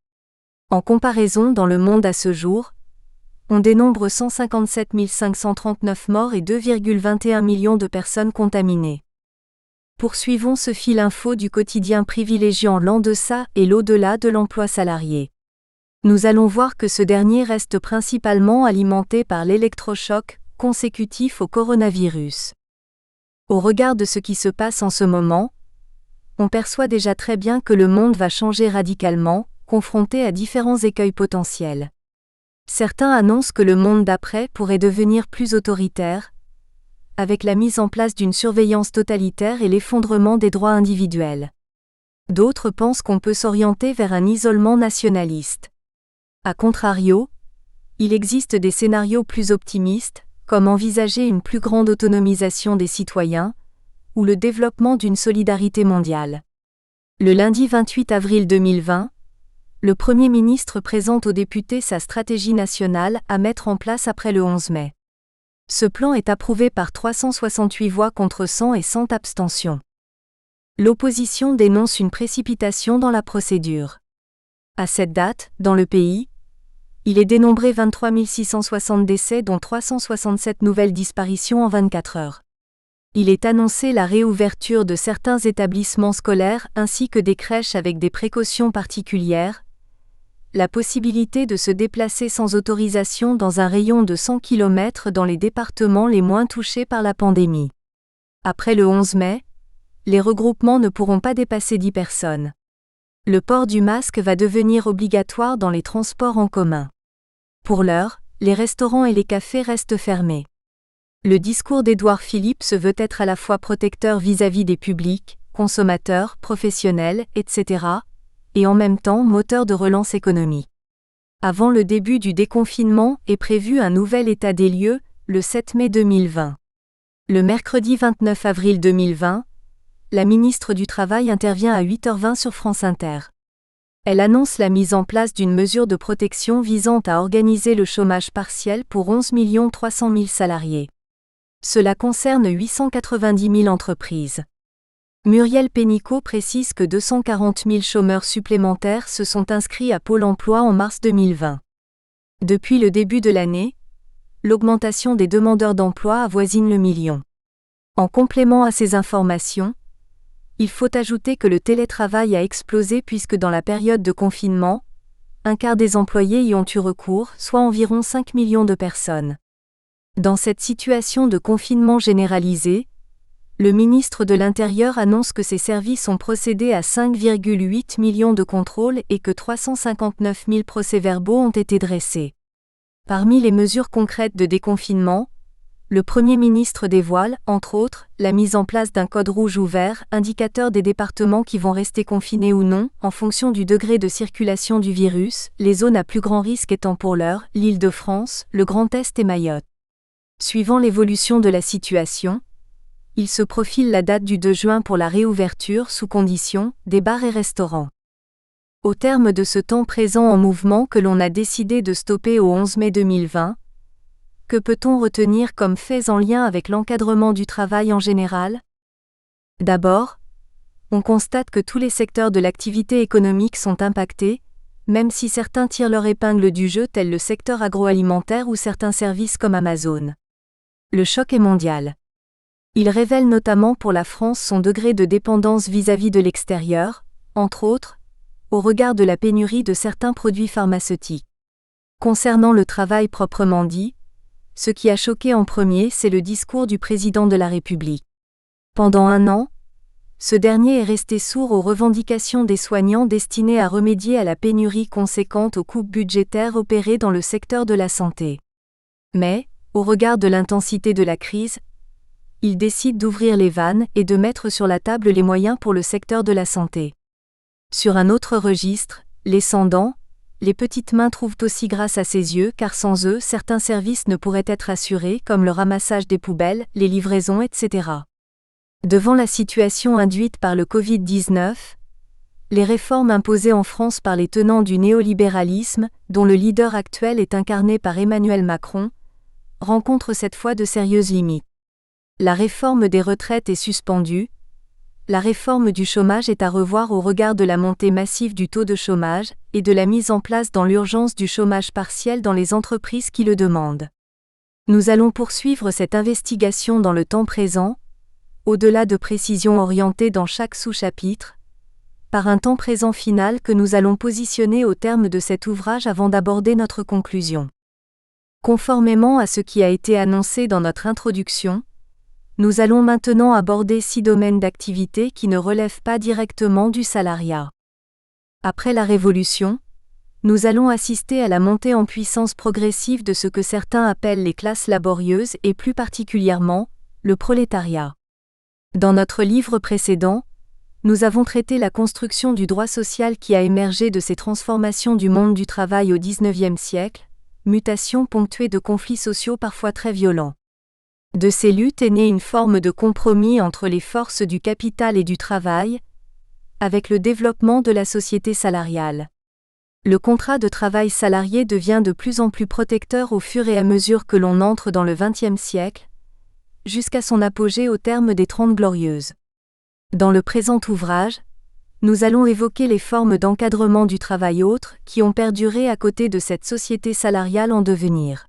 A: En comparaison, dans le monde à ce jour, on dénombre 157 539 morts et 2,21 millions de personnes contaminées. Poursuivons ce fil info du quotidien privilégiant l'en-deçà et l'au-delà de l'emploi salarié. Nous allons voir que ce dernier reste principalement alimenté par l'électrochoc consécutif au coronavirus. Au regard de ce qui se passe en ce moment, on perçoit déjà très bien que le monde va changer radicalement, confronté à différents écueils potentiels. Certains annoncent que le monde d'après pourrait devenir plus autoritaire, avec la mise en place d'une surveillance totalitaire et l'effondrement des droits individuels. D'autres pensent qu'on peut s'orienter vers un isolement nationaliste. A contrario, il existe des scénarios plus optimistes, comme envisager une plus grande autonomisation des citoyens, ou le développement d'une solidarité mondiale. Le lundi 28 avril 2020, le Premier ministre présente aux députés sa stratégie nationale à mettre en place après le 11 mai. Ce plan est approuvé par 368 voix contre 100 et 100 abstentions. L'opposition dénonce une précipitation dans la procédure. À cette date, dans le pays, il est dénombré 23 660 décès dont 367 nouvelles disparitions en 24 heures. Il est annoncé la réouverture de certains établissements scolaires ainsi que des crèches avec des précautions particulières, la possibilité de se déplacer sans autorisation dans un rayon de 100 km dans les départements les moins touchés par la pandémie. Après le 11 mai, les regroupements ne pourront pas dépasser 10 personnes. Le port du masque va devenir obligatoire dans les transports en commun. Pour l'heure, les restaurants et les cafés restent fermés. Le discours d'Édouard Philippe se veut être à la fois protecteur vis-à-vis des publics, consommateurs, professionnels, etc., et en même temps moteur de relance économique. Avant le début du déconfinement est prévu un nouvel état des lieux, le 7 mai 2020. Le mercredi 29 avril 2020, la ministre du Travail intervient à 8h20 sur France Inter. Elle annonce la mise en place d'une mesure de protection visant à organiser le chômage partiel pour 11 300 000 salariés. Cela concerne 890 000 entreprises. Muriel Pénicaud précise que 240 000 chômeurs supplémentaires se sont inscrits à Pôle emploi en mars 2020. Depuis le début de l'année, l'augmentation des demandeurs d'emploi avoisine le million. En complément à ces informations, il faut ajouter que le télétravail a explosé puisque dans la période de confinement, un quart des employés y ont eu recours, soit environ 5 millions de personnes. Dans cette situation de confinement généralisé, le ministre de l'Intérieur annonce que ses services ont procédé à 5,8 millions de contrôles et que 359 000 procès-verbaux ont été dressés. Parmi les mesures concrètes de déconfinement, le Premier ministre dévoile, entre autres, la mise en place d'un code rouge ou vert, indicateur des départements qui vont rester confinés ou non, en fonction du degré de circulation du virus, les zones à plus grand risque étant pour l'heure l'Île-de-France, le Grand Est et Mayotte. Suivant l'évolution de la situation, il se profile la date du 2 juin pour la réouverture sous conditions des bars et restaurants. Au terme de ce temps présent en mouvement que l'on a décidé de stopper au 11 mai 2020, que peut-on retenir comme faits en lien avec l'encadrement du travail en général ? D'abord, on constate que tous les secteurs de l'activité économique sont impactés, même si certains tirent leur épingle du jeu tel le secteur agroalimentaire ou certains services comme Amazon. Le choc est mondial. Il révèle notamment pour la France son degré de dépendance vis-à-vis de l'extérieur, entre autres, au regard de la pénurie de certains produits pharmaceutiques. Concernant le travail proprement dit, ce qui a choqué en premier, c'est le discours du président de la République. Pendant un an, ce dernier est resté sourd aux revendications des soignants destinées à remédier à la pénurie conséquente aux coupes budgétaires opérées dans le secteur de la santé. Mais, au regard de l'intensité de la crise, il décide d'ouvrir les vannes et de mettre sur la table les moyens pour le secteur de la santé. Sur un autre registre, les sans-dents, les petites mains trouvent aussi grâce à ses yeux car sans eux certains services ne pourraient être assurés comme le ramassage des poubelles, les livraisons, etc. Devant la situation induite par le Covid-19, les réformes imposées en France par les tenants du néolibéralisme, dont le leader actuel est incarné par Emmanuel Macron, rencontrent cette fois de sérieuses limites. La réforme des retraites est suspendue. La réforme du chômage est à revoir au regard de la montée massive du taux de chômage et de la mise en place dans l'urgence du chômage partiel dans les entreprises qui le demandent. Nous allons poursuivre cette investigation dans le temps présent, au-delà de précisions orientées dans chaque sous-chapitre, par un temps présent final que nous allons positionner au terme de cet ouvrage avant d'aborder notre conclusion. Conformément à ce qui a été annoncé dans notre introduction, nous allons maintenant aborder 6 domaines d'activité qui ne relèvent pas directement du salariat. Après la Révolution, nous allons assister à la montée en puissance progressive de ce que certains appellent les classes laborieuses et plus particulièrement, le prolétariat. Dans notre livre précédent, nous avons traité la construction du droit social qui a émergé de ces transformations du monde du travail au XIXe siècle, mutation ponctuée de conflits sociaux parfois très violents. De ces luttes est née une forme de compromis entre les forces du capital et du travail, avec le développement de la société salariale. Le contrat de travail salarié devient de plus en plus protecteur au fur et à mesure que l'on entre dans le XXe siècle, jusqu'à son apogée au terme des 30 Glorieuses. Dans le présent ouvrage, nous allons évoquer les formes d'encadrement du travail autres qui ont perduré à côté de cette société salariale en devenir.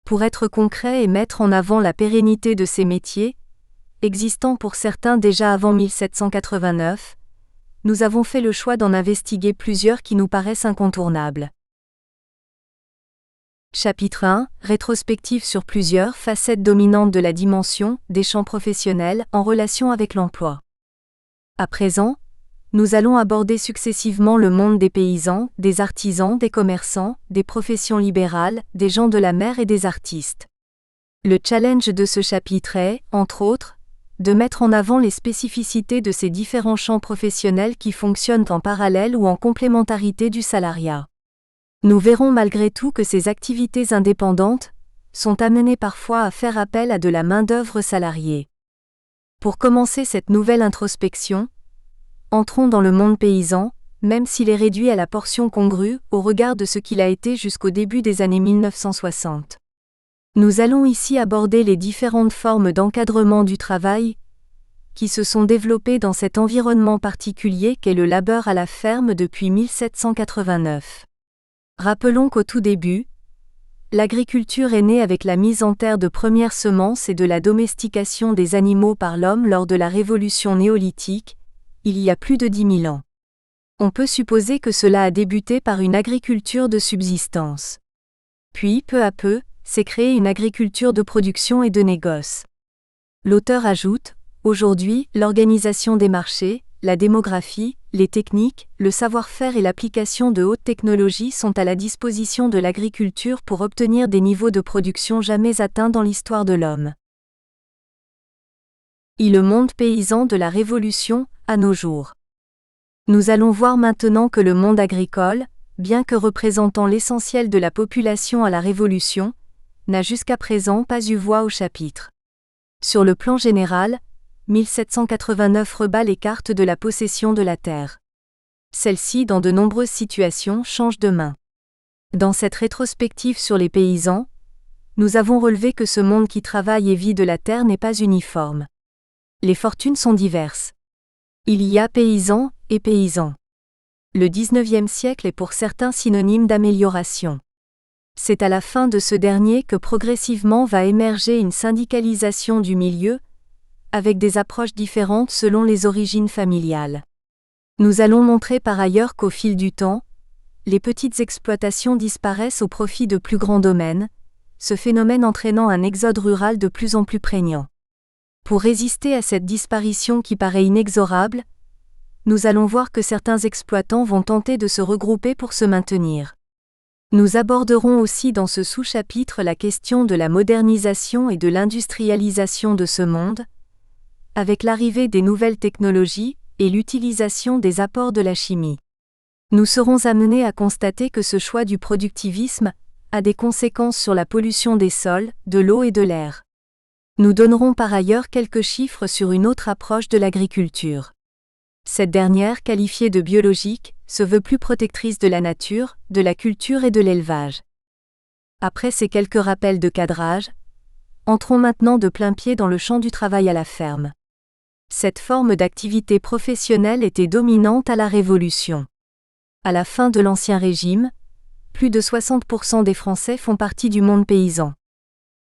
A: Pour être concret et mettre en avant la pérennité de ces métiers, existant pour certains déjà avant 1789, nous avons fait le choix d'en investiguer plusieurs qui nous paraissent incontournables. Chapitre 1 – Rétrospective sur plusieurs facettes dominantes de la dimension des champs professionnels en relation avec l'emploi. À présent, nous allons aborder successivement le monde des paysans, des artisans, des commerçants, des professions libérales, des gens de la mer et des artistes. Le challenge de ce chapitre est, entre autres, de mettre en avant les spécificités de ces différents champs professionnels qui fonctionnent en parallèle ou en complémentarité du salariat. Nous verrons malgré tout que ces activités indépendantes sont amenées parfois à faire appel à de la main-d'œuvre salariée. Pour commencer cette nouvelle introspection, entrons dans le monde paysan, même s'il est réduit à la portion congrue au regard de ce qu'il a été jusqu'au début des années 1960. Nous allons ici aborder les différentes formes d'encadrement du travail qui se sont développées dans cet environnement particulier qu'est le labeur à la ferme depuis 1789. Rappelons qu'au tout début, L'agriculture est née avec la mise en terre de premières semences et de la domestication des animaux par l'homme lors de la révolution néolithique, il y a plus de 10 000 ans. On peut supposer que cela a débuté par une agriculture de subsistance. Puis, peu à peu, s'est créée une agriculture de production et de négoce. L'auteur ajoute, aujourd'hui, l'organisation des marchés, la démographie, les techniques, le savoir-faire et l'application de hautes technologies sont à la disposition de l'agriculture pour obtenir des niveaux de production jamais atteints dans l'histoire de l'homme. Le monde paysan de la Révolution, à nos jours. Nous allons voir maintenant que le monde agricole, bien que représentant l'essentiel de la population à la Révolution, n'a jusqu'à présent pas eu voix au chapitre. Sur le plan général, 1789 rebat les cartes de la possession de la terre. Celle-ci, dans de nombreuses situations, change de main. Dans cette rétrospective sur les paysans, nous avons relevé que ce monde qui travaille et vit de la terre n'est pas uniforme. Les fortunes sont diverses. Il y a paysans et paysans. Le XIXe siècle est pour certains synonyme d'amélioration. C'est à la fin de ce dernier que progressivement va émerger une syndicalisation du milieu, avec des approches différentes selon les origines familiales. Nous allons montrer par ailleurs qu'au fil du temps, les petites exploitations disparaissent au profit de plus grands domaines, ce phénomène entraînant un exode rural de plus en plus prégnant. Pour résister à cette disparition qui paraît inexorable, nous allons voir que certains exploitants vont tenter de se regrouper pour se maintenir. Nous aborderons aussi dans ce sous-chapitre la question de la modernisation et de l'industrialisation de ce monde, avec l'arrivée des nouvelles technologies et l'utilisation des apports de la chimie. Nous serons amenés à constater que ce choix du productivisme a des conséquences sur la pollution des sols, de l'eau et de l'air. Nous donnerons par ailleurs quelques chiffres sur une autre approche de l'agriculture. Cette dernière, qualifiée de biologique, se veut plus protectrice de la nature, de la culture et de l'élevage. Après ces quelques rappels de cadrage, entrons maintenant de plain-pied dans le champ du travail à la ferme. Cette forme d'activité professionnelle était dominante à la Révolution. À la fin de l'Ancien Régime, plus de 60% des Français font partie du monde paysan.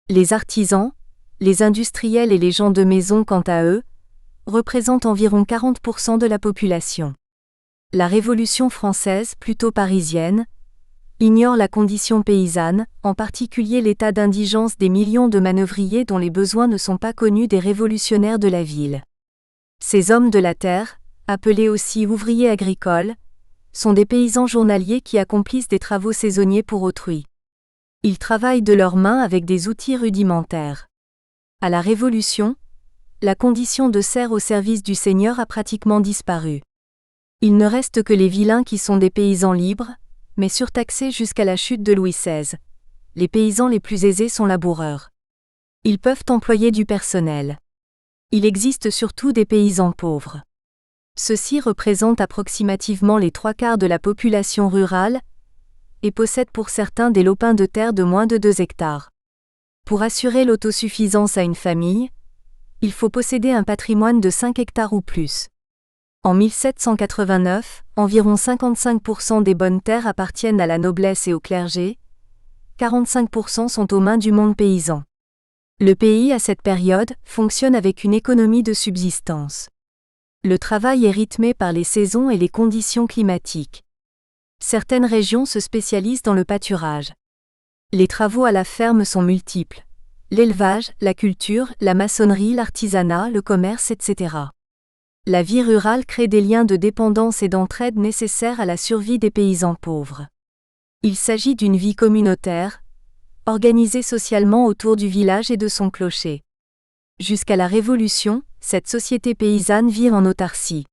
A: Les artisans, les industriels et les gens de maison, quant à eux, représentent environ 40% de la population. La Révolution française, plutôt parisienne, ignore la condition paysanne, en particulier l'état d'indigence des millions de manœuvriers dont les besoins ne sont pas connus des révolutionnaires de la ville. Ces hommes de la terre, appelés aussi ouvriers agricoles, sont des paysans journaliers qui accomplissent des travaux saisonniers pour autrui. Ils travaillent de leurs mains avec des outils rudimentaires. À la Révolution, la condition de serf au service du seigneur a pratiquement disparu. Il ne reste que les vilains qui sont des paysans libres, mais surtaxés jusqu'à la chute de Louis XVI. Les paysans les plus aisés sont laboureurs. Ils peuvent employer du personnel. Il existe surtout des paysans pauvres. Ceux-ci représentent approximativement les 3/4 de la population rurale et possèdent pour certains des lopins de terre de moins de 2 hectares. Pour assurer l'autosuffisance à une famille, il faut posséder un patrimoine de 5 hectares ou plus. En 1789, environ 55% des bonnes terres appartiennent à la noblesse et au clergé, 45% sont aux mains du monde paysan. Le pays, à cette période, fonctionne avec une économie de subsistance. Le travail est rythmé par les saisons et les conditions climatiques. Certaines régions se spécialisent dans le pâturage. Les travaux à la ferme sont multiples. L'élevage, la culture, la maçonnerie, l'artisanat, le commerce, etc. La vie rurale crée des liens de dépendance et d'entraide nécessaires à la survie des paysans pauvres. Il s'agit d'une vie communautaire, organisée socialement autour du village et de son clocher. Jusqu'à la Révolution, cette société paysanne vit en autarcie.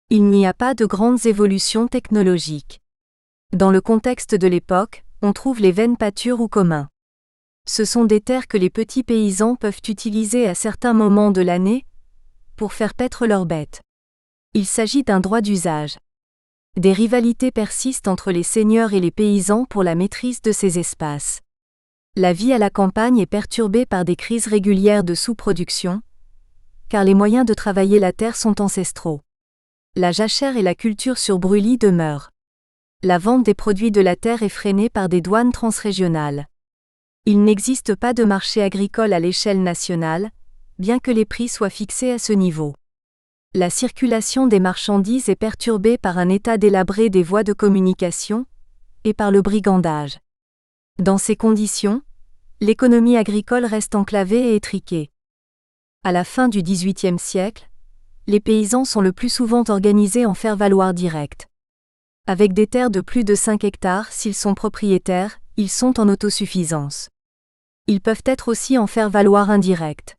A: Il n'y a pas de grandes évolutions technologiques. Dans le contexte de l'époque, on trouve les vaines pâtures ou communs. Ce sont des terres que les petits paysans peuvent utiliser à certains moments de l'année pour faire paître leurs bêtes. Il s'agit d'un droit d'usage. Des rivalités persistent entre les seigneurs et les paysans pour la maîtrise de ces espaces. La vie à la campagne est perturbée par des crises régulières de sous-production, car les moyens de travailler la terre sont ancestraux. La jachère et la culture sur brûlis demeurent. La vente des produits de la terre est freinée par des douanes transrégionales. Il n'existe pas de marché agricole à l'échelle nationale, bien que les prix soient fixés à ce niveau. La circulation des marchandises est perturbée par un état délabré des voies de communication, et par le brigandage. Dans ces conditions, l'économie agricole reste enclavée et étriquée. À la fin du XVIIIe siècle, les paysans sont le plus souvent organisés en faire-valoir direct. Avec des terres de plus de 5 hectares s'ils sont propriétaires, ils sont en autosuffisance. Ils peuvent être aussi en faire-valoir indirect.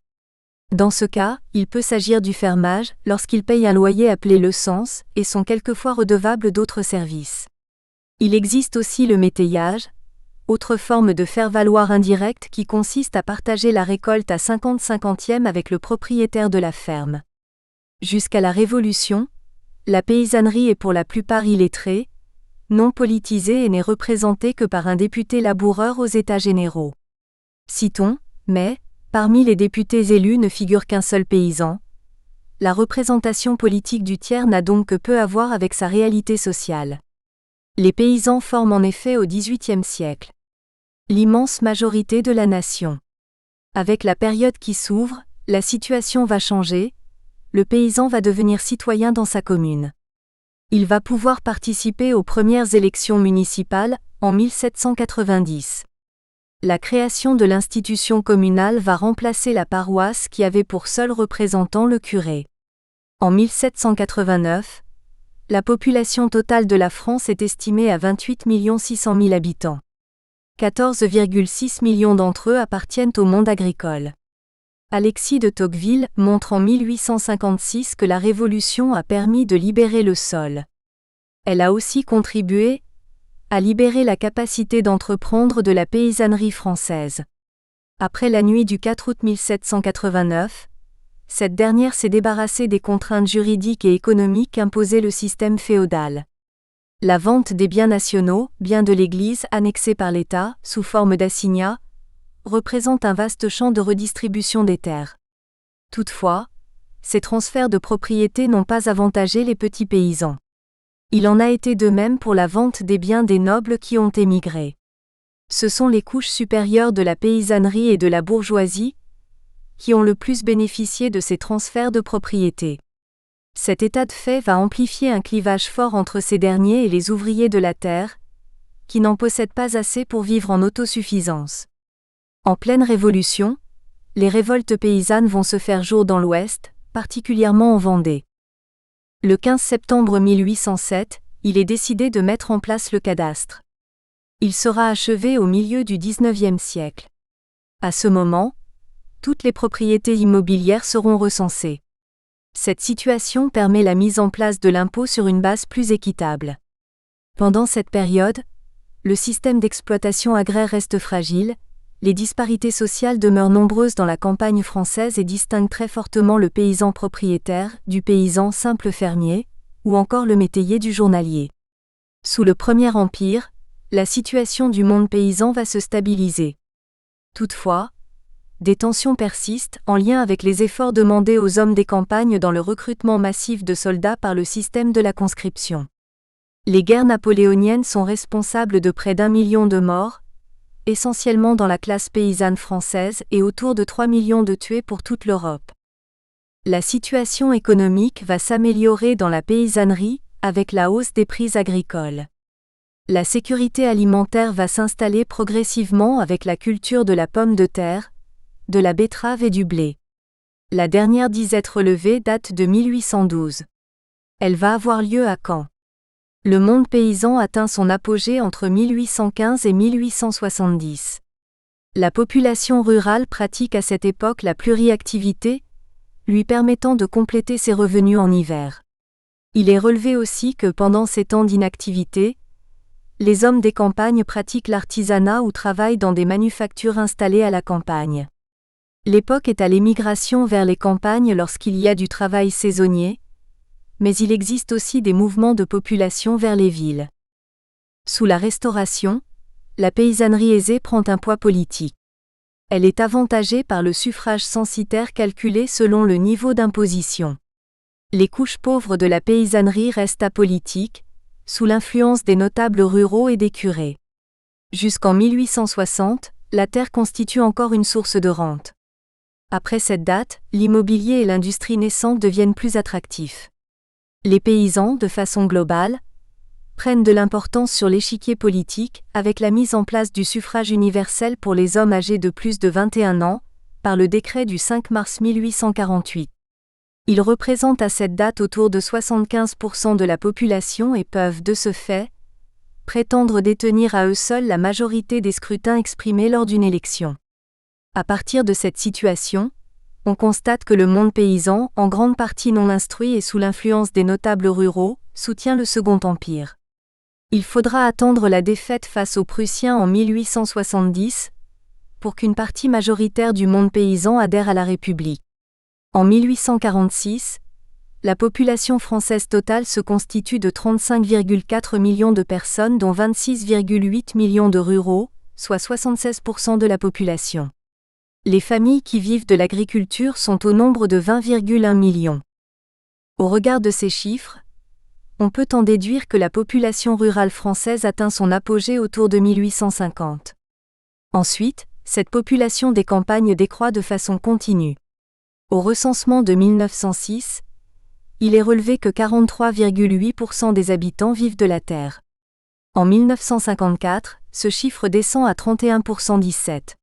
A: Dans ce cas, il peut s'agir du fermage, lorsqu'ils payent un loyer appelé le cens, et sont quelquefois redevables d'autres services. Il existe aussi le métayage, autre forme de faire-valoir indirect qui consiste à partager la récolte à 50-50e avec le propriétaire de la ferme. Jusqu'à la Révolution, la paysannerie est pour la plupart illettrée, non politisée et n'est représentée que par un député laboureur aux États généraux. Citons, mais, parmi les députés élus ne figure qu'un seul paysan. La représentation politique du tiers n'a donc que peu à voir avec sa réalité sociale. Les paysans forment en effet au XVIIIe siècle l'immense majorité de la nation. Avec la période qui s'ouvre, la situation va changer, le paysan va devenir citoyen dans sa commune. Il va pouvoir participer aux premières élections municipales, en 1790. La création de l'institution communale va remplacer la paroisse qui avait pour seul représentant le curé. En 1789, la population totale de la France est estimée à 28 600 000 habitants. 14,6 millions d'entre eux appartiennent au monde agricole. Alexis de Tocqueville montre en 1856 que la Révolution a permis de libérer le sol. Elle a aussi contribué à libérer la capacité d'entreprendre de la paysannerie française. Après la nuit du 4 août 1789, cette dernière s'est débarrassée des contraintes juridiques et économiques qu'imposait le système féodal. La vente des biens nationaux, biens de l'Église annexés par l'État, sous forme d'assignats, représente un vaste champ de redistribution des terres. Toutefois, ces transferts de propriété n'ont pas avantagé les petits paysans. Il en a été de même pour la vente des biens des nobles qui ont émigré. Ce sont les couches supérieures de la paysannerie et de la bourgeoisie qui ont le plus bénéficié de ces transferts de propriété. Cet état de fait va amplifier un clivage fort entre ces derniers et les ouvriers de la terre, qui n'en possèdent pas assez pour vivre en autosuffisance. En pleine Révolution, les révoltes paysannes vont se faire jour dans l'Ouest, particulièrement en Vendée. Le 15 septembre 1807, il est décidé de mettre en place le cadastre. Il sera achevé au milieu du XIXe siècle. À ce moment, toutes les propriétés immobilières seront recensées. Cette situation permet la mise en place de l'impôt sur une base plus équitable. Pendant cette période, le système d'exploitation agraire reste fragile, les disparités sociales demeurent nombreuses dans la campagne française et distinguent très fortement le paysan propriétaire du paysan simple fermier, ou encore le métayer du journalier. Sous le Premier Empire, la situation du monde paysan va se stabiliser. Toutefois, des tensions persistent en lien avec les efforts demandés aux hommes des campagnes dans le recrutement massif de soldats par le système de la conscription. Les guerres napoléoniennes sont responsables de près d'1 million de morts, essentiellement dans la classe paysanne française et autour de 3 millions de tués pour toute l'Europe. La situation économique va s'améliorer dans la paysannerie, avec la hausse des prix agricoles. La sécurité alimentaire va s'installer progressivement avec la culture de la pomme de terre, de la betterave et du blé. La dernière disette relevée date de 1812. Elle va avoir lieu à Caen. Le monde paysan atteint son apogée entre 1815 et 1870. La population rurale pratique à cette époque la pluriactivité, lui permettant de compléter ses revenus en hiver. Il est relevé aussi que pendant ces temps d'inactivité, les hommes des campagnes pratiquent l'artisanat ou travaillent dans des manufactures installées à la campagne. L'époque est à l'émigration vers les campagnes lorsqu'il y a du travail saisonnier, mais il existe aussi des mouvements de population vers les villes. Sous la Restauration, la paysannerie aisée prend un poids politique. Elle est avantagée par le suffrage censitaire calculé selon le niveau d'imposition. Les couches pauvres de la paysannerie restent apolitiques, sous l'influence des notables ruraux et des curés. Jusqu'en 1860, la terre constitue encore une source de rente. Après cette date, l'immobilier et l'industrie naissante deviennent plus attractifs. Les paysans, de façon globale, prennent de l'importance sur l'échiquier politique, avec la mise en place du suffrage universel pour les hommes âgés de plus de 21 ans, par le décret du 5 mars 1848. Ils représentent à cette date autour de 75% de la population et peuvent, de ce fait, prétendre détenir à eux seuls la majorité des scrutins exprimés lors d'une élection. À partir de cette situation, on constate que le monde paysan, en grande partie non instruit et sous l'influence des notables ruraux, soutient le Second Empire. Il faudra attendre la défaite face aux Prussiens en 1870 pour qu'une partie majoritaire du monde paysan adhère à la République. En 1846, la population française totale se constitue de 35,4 millions de personnes dont 26,8 millions de ruraux, soit 76% de la population. Les familles qui vivent de l'agriculture sont au nombre de 20,1 millions. Au regard de ces chiffres, on peut en déduire que la population rurale française atteint son apogée autour de 1850. Ensuite, cette population des campagnes décroît de façon continue. Au recensement de 1906, il est relevé que 43,8% des habitants vivent de la terre. En 1954, ce chiffre descend à 31,17%.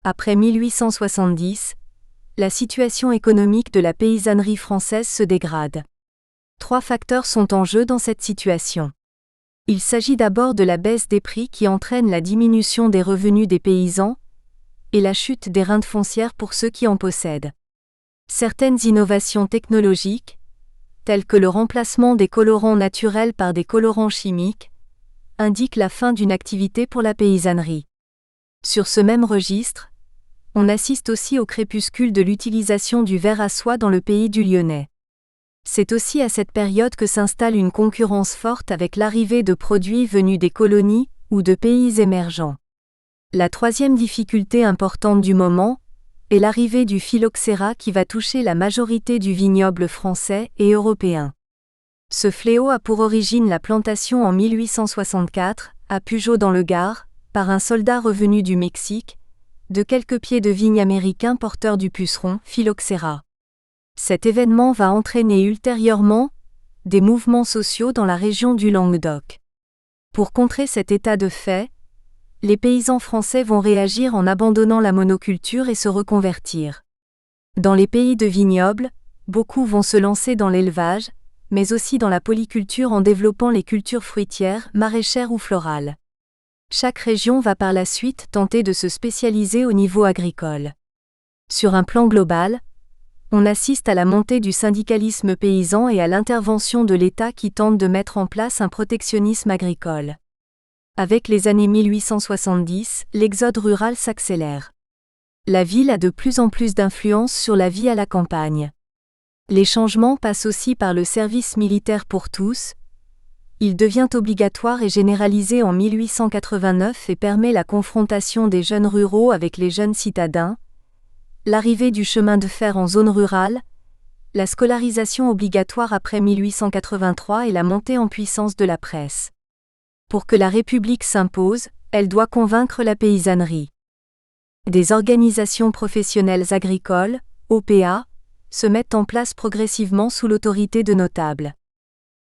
A: Après 1870, la situation économique de la paysannerie française se dégrade. 3 facteurs sont en jeu dans cette situation. Il s'agit d'abord de la baisse des prix qui entraîne la diminution des revenus des paysans et la chute des rentes foncières pour ceux qui en possèdent. Certaines innovations technologiques, telles que le remplacement des colorants naturels par des colorants chimiques, indiquent la fin d'une activité pour la paysannerie. Sur ce même registre, on assiste aussi au crépuscule de l'utilisation du verre à soie dans le pays du Lyonnais. C'est aussi à cette période que s'installe une concurrence forte avec l'arrivée de produits venus des colonies ou de pays émergents. La troisième difficulté importante du moment est l'arrivée du phylloxéra qui va toucher la majorité du vignoble français et européen. Ce fléau a pour origine la plantation en 1864, à Pujaut dans le Gard, par un soldat revenu du Mexique, de quelques pieds de vigne américains porteurs du puceron phylloxéra. Cet événement va entraîner ultérieurement des mouvements sociaux dans la région du Languedoc. Pour contrer cet état de fait, les paysans français vont réagir en abandonnant la monoculture et se reconvertir. Dans les pays de vignobles, beaucoup vont se lancer dans l'élevage, mais aussi dans la polyculture en développant les cultures fruitières, maraîchères ou florales. Chaque région va par la suite tenter de se spécialiser au niveau agricole. Sur un plan global, on assiste à la montée du syndicalisme paysan et à l'intervention de l'État qui tente de mettre en place un protectionnisme agricole. Avec les années 1870, l'exode rural s'accélère. La ville a de plus en plus d'influence sur la vie à la campagne. Les changements passent aussi par le service militaire pour tous. Il devient obligatoire et généralisé en 1889 et permet la confrontation des jeunes ruraux avec les jeunes citadins, l'arrivée du chemin de fer en zone rurale, la scolarisation obligatoire après 1883 et la montée en puissance de la presse. Pour que la République s'impose, elle doit convaincre la paysannerie. Des organisations professionnelles agricoles, OPA, se mettent en place progressivement sous l'autorité de notables.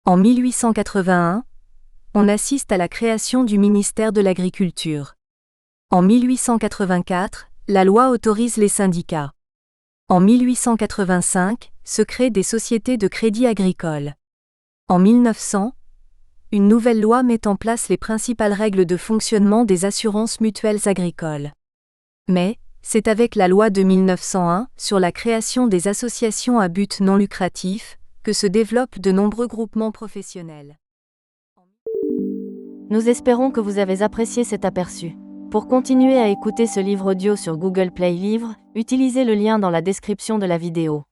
A: En 1881, on assiste à la création du ministère de l'Agriculture. En 1884, la loi autorise les syndicats. En 1885, se créent des sociétés de crédit agricole. En 1900, une nouvelle loi met en place les principales règles de fonctionnement des assurances mutuelles agricoles. Mais, c'est avec la loi de 1901 sur la création des associations à but non lucratif que se développent de nombreux groupements professionnels.
B: Nous espérons que vous avez apprécié cet aperçu. Pour continuer à écouter ce livre audio sur Google Play Livres, utilisez le lien dans la description de la vidéo.